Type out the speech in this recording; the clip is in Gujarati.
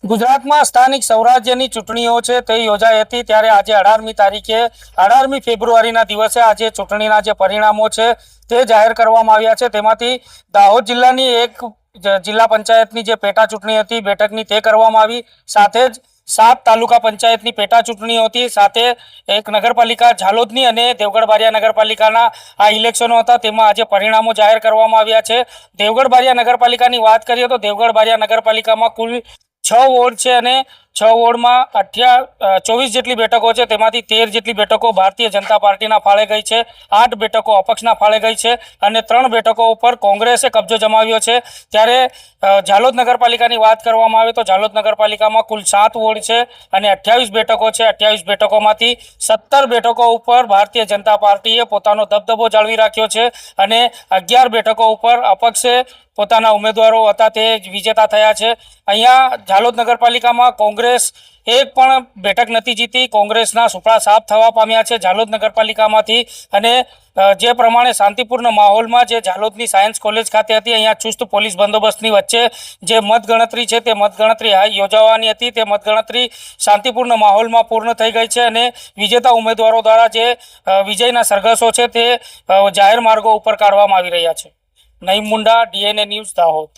ગુજરાતમાં સ્થાનિક સ્વરાજ્યની ચૂંટણીઓ છે તે યોજાઈ હતી, ત્યારે આજે 18મી તારીખે 18મી ફેબ્રુઆરીના દિવસે આજે ચૂંટણીના જે પરિણામો છે તે જાહેર કરવામાં આવ્યા છે। તેમાંથી દાહોદ જિલ્લાની એક જિલ્લા પંચાયતની જે પેટા ચૂંટણી હતી બેઠકની તે કરવામાં આવી, સાથે જ 7 તાલુકા પંચાયતની પેટા ચૂંટણીઓ હતી, સાથે એક નગરપાલિકા ઝાલોદની અને દેવગઢ બારિયા નગરપાલિકાના આ ઇલેક્શનો હતા, તેમાં આજે પરિણામો જાહેર કરવામાં આવ્યા છે। દેવગઢ બારિયા નગરપાલિકાની વાત કરીએ તો દેવગઢ બારિયા નગરપાલિકામાં કુલ 6 વોર્ડ છે અને 6 વોર્ડમાં 24 જેટલી બેઠકો છે, તેમાંથી 13 જેટલી બેઠકો ભારતીય જનતા પાર્ટીના ફાળે ગઈ છે, 8 બેઠકો અપક્ષના ફાળે ગઈ છે અને 3 બેઠકો ઉપર કોંગ્રેસે કબજો જમાવ્યો છે। ત્યારે ઝાલોદ નગરપાલિકાની વાત કરવામાં આવે તો ઝાલોદ નગરપાલિકામાં કુલ 7 વોર્ડ છે અને 28 બેઠકો છે। 28 બેઠકોમાંથી 17 બેઠકો ઉપર ભારતીય જનતા પાર્ટીએ પોતાનો દબદબો જાળવી રાખ્યો છે અને 11 બેઠકો ઉપર અપક્ષે પોતાના ઉમેદવારો હતા તે વિજેતા થયા છે। અહીંયા ઝાલોદ નગરપાલિકામાં કોંગ્રેસ એક પણ બેઠક નથી જીતી, કોંગ્રેસના સુપડા સાફ થવા પામ્યા છે ઝાલોદ નગરપાલિકામાંથી। અને જે પ્રમાણે શાંતિપૂર્ણ માહોલમાં જે ઝાલોદની સાયન્સ કોલેજ ખાતે હતી, અહીંયા ચુસ્ત પોલીસ બંદોબસ્તની વચ્ચે જે મતગણતરી છે તે મતગણતરી યોજાવાની હતી, તે મતગણતરી શાંતિપૂર્ણ માહોલમાં પૂર્ણ થઈ ગઈ છે અને વિજેતા ઉમેદવારો દ્વારા જે વિજયના સરઘસો છે તે જાહેર માર્ગો ઉપર કાઢવામાં આવી રહ્યા છે। Naeem Munda, DNA news, Dahod.